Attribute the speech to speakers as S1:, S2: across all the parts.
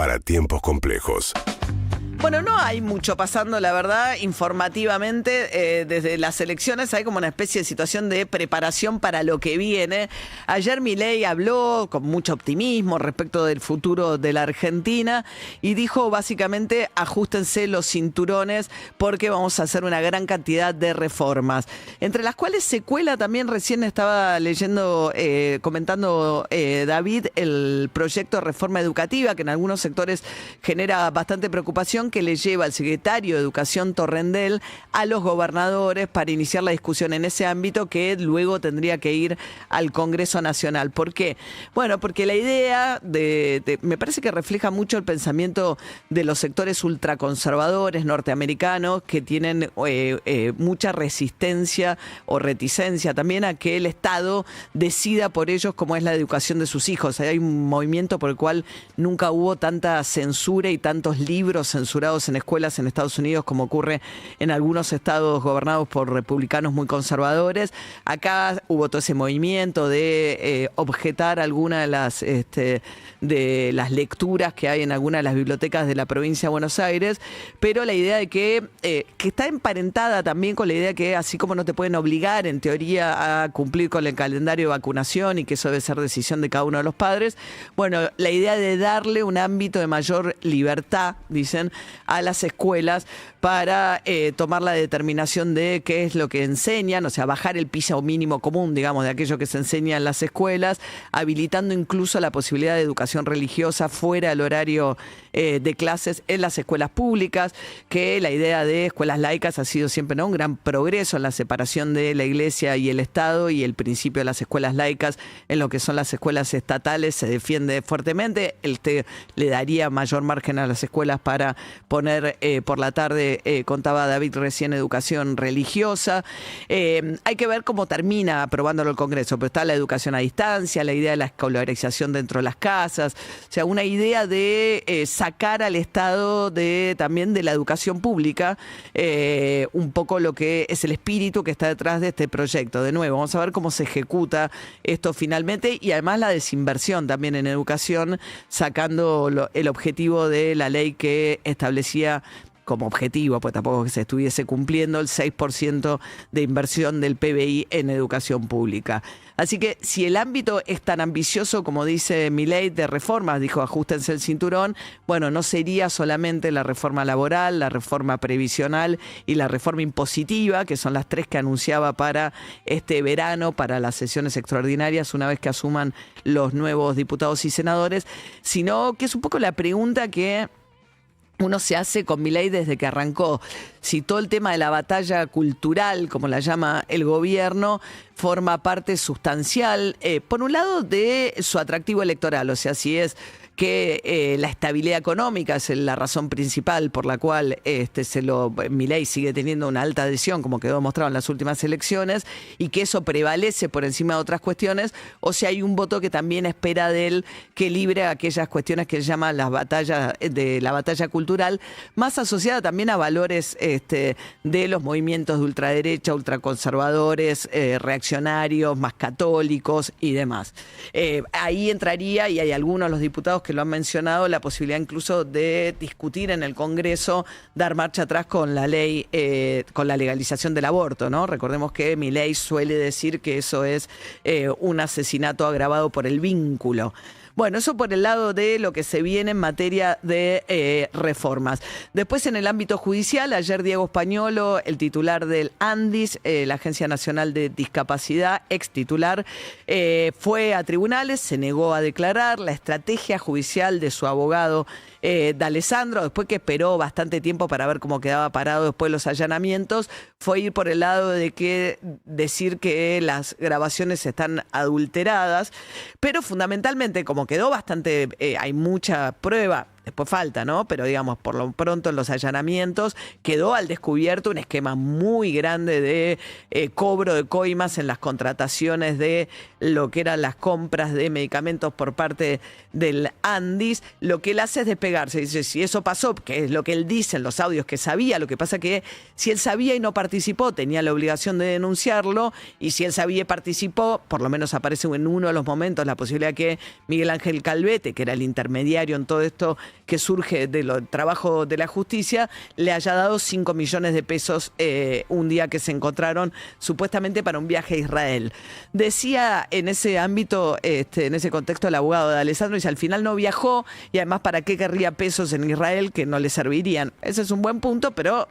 S1: para tiempos complejos.
S2: Bueno, no hay mucho pasando, la verdad, informativamente. Desde las elecciones hay como una especie de situación de preparación para lo que viene. Ayer Milei habló con mucho optimismo respecto del futuro de la Argentina y dijo básicamente ajustense los cinturones porque vamos a hacer una gran cantidad de reformas. Entre las cuales se cuela también, recién estaba leyendo, comentando David, el proyecto de reforma educativa que en algunos sectores genera bastante preocupación, que le lleva al secretario de Educación Torrendel a los gobernadores para iniciar la discusión en ese ámbito que luego tendría que ir al Congreso Nacional. ¿Por qué? Bueno, porque la idea me parece que refleja mucho el pensamiento de los sectores ultraconservadores norteamericanos que tienen mucha resistencia o reticencia también a que el Estado decida por ellos cómo es la educación de sus hijos. Hay un movimiento por el cual nunca hubo tanta censura y tantos libros censurados en escuelas en Estados Unidos como ocurre en algunos estados gobernados por republicanos muy conservadores. Acá hubo todo ese movimiento de objetar algunas de las lecturas que hay en algunas de las bibliotecas de la provincia de Buenos Aires, pero la idea de que está emparentada también con la idea de que así como no te pueden obligar en teoría a cumplir con el calendario de vacunación y que eso debe ser decisión de cada uno de los padres, bueno, la idea de darle un ámbito de mayor libertad, dicen, a las escuelas para tomar la determinación de qué es lo que enseñan, o sea, bajar el piso mínimo común, digamos, de aquello que se enseña en las escuelas, habilitando incluso la posibilidad de educación religiosa fuera del horario de clases en las escuelas públicas, que la idea de escuelas laicas ha sido siempre, ¿no?, un gran progreso en la separación de la Iglesia y el Estado, y el principio de las escuelas laicas en lo que son las escuelas estatales se defiende fuertemente. Le daría mayor margen a las escuelas para poner por la tarde, contaba David recién, educación religiosa. Hay que ver cómo termina aprobándolo el Congreso, pero está la educación a distancia, la idea de la escolarización dentro de las casas, o sea, una idea de sacar al Estado también de la educación pública, un poco lo que es el espíritu que está detrás de este proyecto. De nuevo, vamos a ver cómo se ejecuta esto finalmente, y además la desinversión también en educación, sacando el objetivo de la ley que establecía como objetivo, pues tampoco que se estuviese cumpliendo, el 6% de inversión del PBI en educación pública. Así que si el ámbito es tan ambicioso como dice Milei de reformas, dijo ajustense el cinturón, bueno, no sería solamente la reforma laboral, la reforma previsional y la reforma impositiva, que son las tres que anunciaba para este verano, para las sesiones extraordinarias, una vez que asuman los nuevos diputados y senadores, sino que es un poco la pregunta que uno se hace con Milei desde que arrancó. Si todo el tema de la batalla cultural, como la llama el gobierno, forma parte sustancial, por un lado, de su atractivo electoral. O sea, si es que la estabilidad económica es la razón principal por la cual Milei sigue teniendo una alta adhesión, como quedó demostrado en las últimas elecciones, y que eso prevalece por encima de otras cuestiones, o si hay un voto que también espera de él que libre aquellas cuestiones que él llama la batalla cultural, más asociada también a valores de los movimientos de ultraderecha, ultraconservadores, reaccionarios, más católicos y demás. Ahí entraría, y hay algunos de los diputados que lo han mencionado, la posibilidad incluso de discutir en el Congreso, dar marcha atrás con la ley, con la legalización del aborto, ¿no? Recordemos que Milei suele decir que eso es un asesinato agravado por el vínculo. Bueno, eso por el lado de lo que se viene en materia de reformas. Después, en el ámbito judicial, ayer Diego Españolo, el titular del ANDIS, la Agencia Nacional de Discapacidad, ex titular, fue a tribunales, se negó a declarar. La estrategia judicial de su abogado D'Alessandro, después que esperó bastante tiempo para ver cómo quedaba parado después de los allanamientos, fue ir por el lado de que decir que las grabaciones están adulteradas, pero fundamentalmente, como quedó bastante, hay mucha prueba, después falta, ¿no? Pero digamos, por lo pronto en los allanamientos quedó al descubierto un esquema muy grande de cobro de coimas en las contrataciones de lo que eran las compras de medicamentos por parte del ANDIS. Lo que él hace es despegarse. Dice, si eso pasó, que es lo que él dice en los audios que sabía, lo que pasa que si él sabía y no participó, tenía la obligación de denunciarlo, y si él sabía y participó, por lo menos aparece en uno de los momentos la posibilidad que Miguel Ángel Calvete, que era el intermediario en todo esto, que surge del trabajo de la justicia, le haya dado 5 millones de pesos un día que se encontraron supuestamente para un viaje a Israel. Decía en ese ámbito, en ese contexto, el abogado de Alessandro, dice, al final no viajó y además ¿para qué querría pesos en Israel que no le servirían? Ese es un buen punto, pero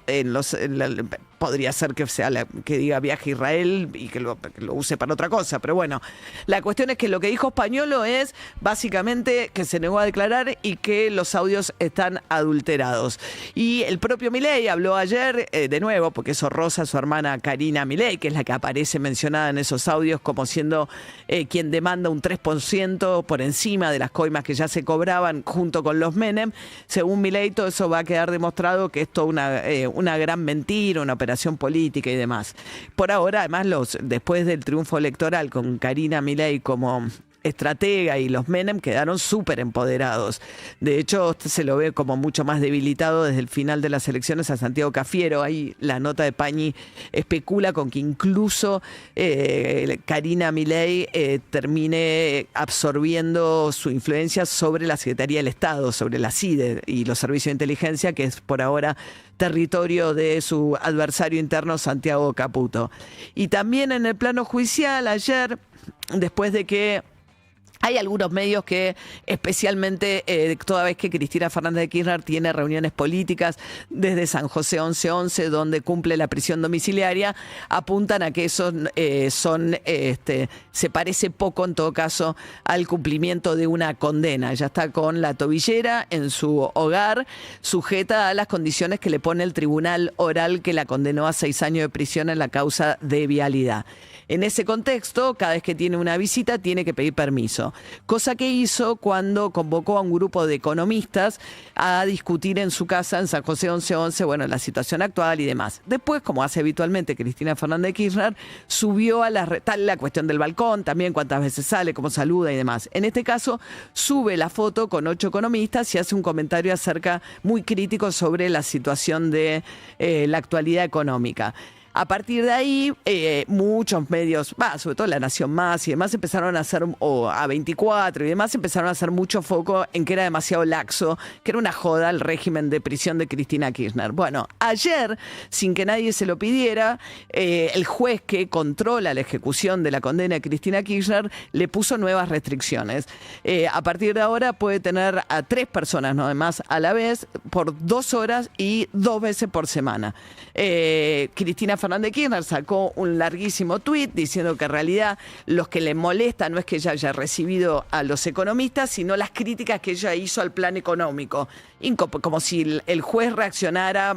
S2: podría ser que sea que diga viaje a Israel y que lo use para otra cosa, pero bueno, la cuestión es que lo que dijo Spagnolo es básicamente que se negó a declarar y que los audios están adulterados. Y el propio Milei habló ayer, de nuevo, porque eso roza a su hermana Karina Milei, que es la que aparece mencionada en esos audios como siendo quien demanda un 3% por encima de las coimas que ya se cobraban junto con los Menem. Según Milei, todo eso va a quedar demostrado que es toda una gran mentira, una operación política y demás. Por ahora, además, después del triunfo electoral con Karina Milei como estratega y los Menem quedaron súper empoderados. De hecho, se lo ve como mucho más debilitado desde el final de las elecciones a Santiago Cafiero. Ahí la nota de Pañi especula con que incluso Karina Milei termine absorbiendo su influencia sobre la Secretaría del Estado, sobre la CIDE y los servicios de inteligencia, que es por ahora territorio de su adversario interno, Santiago Caputo. Y también en el plano judicial, ayer, después de que hay algunos medios que, especialmente toda vez que Cristina Fernández de Kirchner tiene reuniones políticas desde San José 1111, donde cumple la prisión domiciliaria, apuntan a que eso se parece poco, en todo caso, al cumplimiento de una condena. Ella está con la tobillera en su hogar, sujeta a las condiciones que le pone el tribunal oral que la condenó a 6 años de prisión en la causa de vialidad. En ese contexto, cada vez que tiene una visita, tiene que pedir permiso. Cosa que hizo cuando convocó a un grupo de economistas a discutir en su casa en San José 1111, bueno, la situación actual y demás. Después, como hace habitualmente Cristina Fernández de Kirchner, subió a la cuestión del balcón, también cuántas veces sale, cómo saluda y demás. En este caso, sube la foto con 8 economistas y hace un comentario muy crítico sobre la situación de la actualidad económica. A partir de ahí, muchos medios, sobre todo La Nación Más y demás, empezaron a hacer, o A24 y demás, empezaron a hacer mucho foco en que era demasiado laxo, que era una joda el régimen de prisión de Cristina Kirchner. Bueno, ayer, sin que nadie se lo pidiera, el juez que controla la ejecución de la condena de Cristina Kirchner le puso nuevas restricciones. A partir de ahora puede tener a 3 personas, no además, a la vez, por 2 horas y 2 veces por semana. Cristina Fernández de Kirchner sacó un larguísimo tuit diciendo que en realidad los que le molesta no es que ella haya recibido a los economistas, sino las críticas que ella hizo al plan económico. Como si el juez reaccionara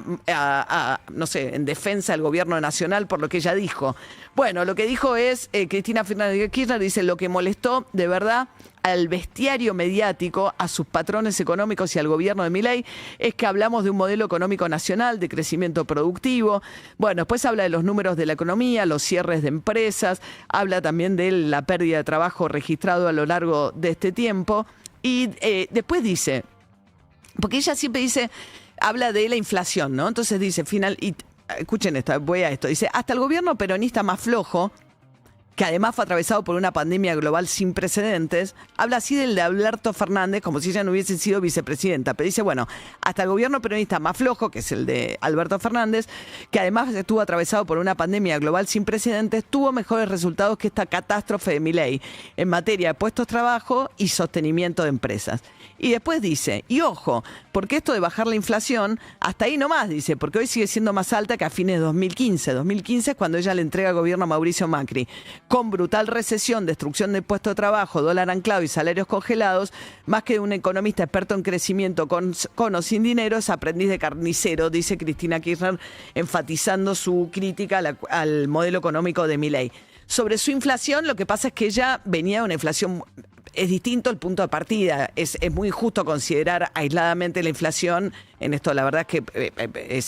S2: no sé, en defensa del gobierno nacional por lo que ella dijo. Bueno, lo que dijo es, Cristina Fernández de Kirchner dice, lo que molestó de verdad al bestiario mediático, a sus patrones económicos y al gobierno de Milei, es que hablamos de un modelo económico nacional, de crecimiento productivo. Bueno, después habla de los números de la economía, los cierres de empresas, habla también de la pérdida de trabajo registrado a lo largo de este tiempo. Y después dice, porque ella siempre dice, habla de la inflación, ¿no? Entonces dice, escuchen esto, voy a esto, dice, hasta el gobierno peronista más flojo, que además fue atravesado por una pandemia global sin precedentes, habla así del de Alberto Fernández como si ella no hubiese sido vicepresidenta. Pero dice, bueno, hasta el gobierno peronista más flojo, que es el de Alberto Fernández, que además estuvo atravesado por una pandemia global sin precedentes, tuvo mejores resultados que esta catástrofe de Milei en materia de puestos de trabajo y sostenimiento de empresas. Y después dice, y ojo, porque esto de bajar la inflación, hasta ahí nomás, dice, porque hoy sigue siendo más alta que a fines de 2015. 2015 es cuando ella le entrega al gobierno a Mauricio Macri. Con brutal recesión, destrucción de puestos de trabajo, dólar anclado y salarios congelados, más que un economista experto en crecimiento con o sin dinero, es aprendiz de carnicero, dice Cristina Kirchner, enfatizando su crítica al modelo económico de Milei. Sobre su inflación, lo que pasa es que ella venía de una inflación. Es distinto el punto de partida. Es muy injusto considerar aisladamente la inflación. En esto, la verdad es que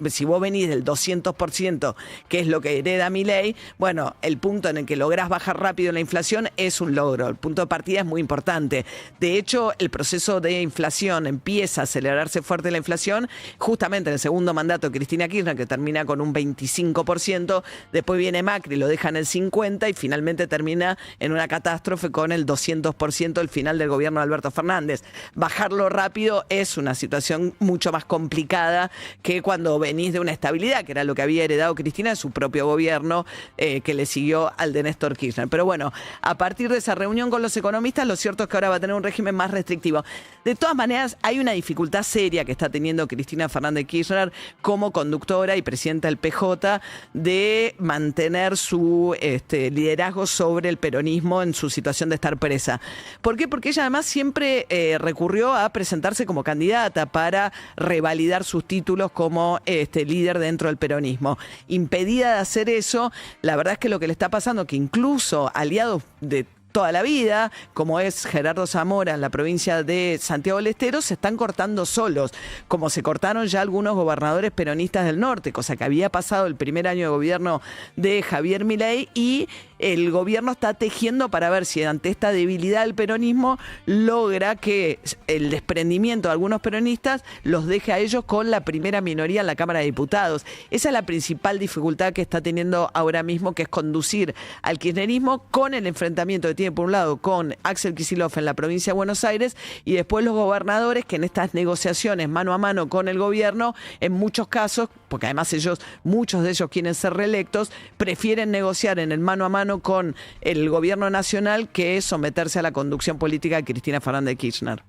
S2: si vos venís del 200%, que es lo que hereda Milei, bueno, el punto en el que lográs bajar rápido la inflación es un logro. El punto de partida es muy importante. De hecho, el proceso de inflación empieza a acelerarse fuerte la inflación justamente en el segundo mandato de Cristina Kirchner, que termina con un 25%. Después viene Macri, lo deja en el 50% y finalmente termina en una catástrofe con el 200%. 2% el final del gobierno de Alberto Fernández. Bajarlo rápido es una situación mucho más complicada que cuando venís de una estabilidad, que era lo que había heredado Cristina de su propio gobierno, que le siguió al de Néstor Kirchner. Pero bueno, a partir de esa reunión con los economistas, lo cierto es que ahora va a tener un régimen más restrictivo. De todas maneras, hay una dificultad seria que está teniendo Cristina Fernández de Kirchner como conductora y presidenta del PJ de mantener su liderazgo sobre el peronismo en su situación de estar presa. ¿Por qué? Porque ella además siempre recurrió a presentarse como candidata para revalidar sus títulos como líder dentro del peronismo. Impedida de hacer eso, la verdad es que lo que le está pasando, que incluso aliados de toda la vida, como es Gerardo Zamora en la provincia de Santiago del Estero, se están cortando solos, como se cortaron ya algunos gobernadores peronistas del norte, cosa que había pasado el primer año de gobierno de Javier Milei, y el gobierno está tejiendo para ver si ante esta debilidad del peronismo logra que el desprendimiento de algunos peronistas los deje a ellos con la primera minoría en la Cámara de Diputados. Esa es la principal dificultad que está teniendo ahora mismo, que es conducir al kirchnerismo con el enfrentamiento que tiene por un lado con Axel Kicillof en la provincia de Buenos Aires y después los gobernadores que en estas negociaciones mano a mano con el gobierno, en muchos casos, porque además muchos de ellos quieren ser reelectos, prefieren negociar en el mano a mano con el gobierno nacional que someterse a la conducción política de Cristina Fernández de Kirchner.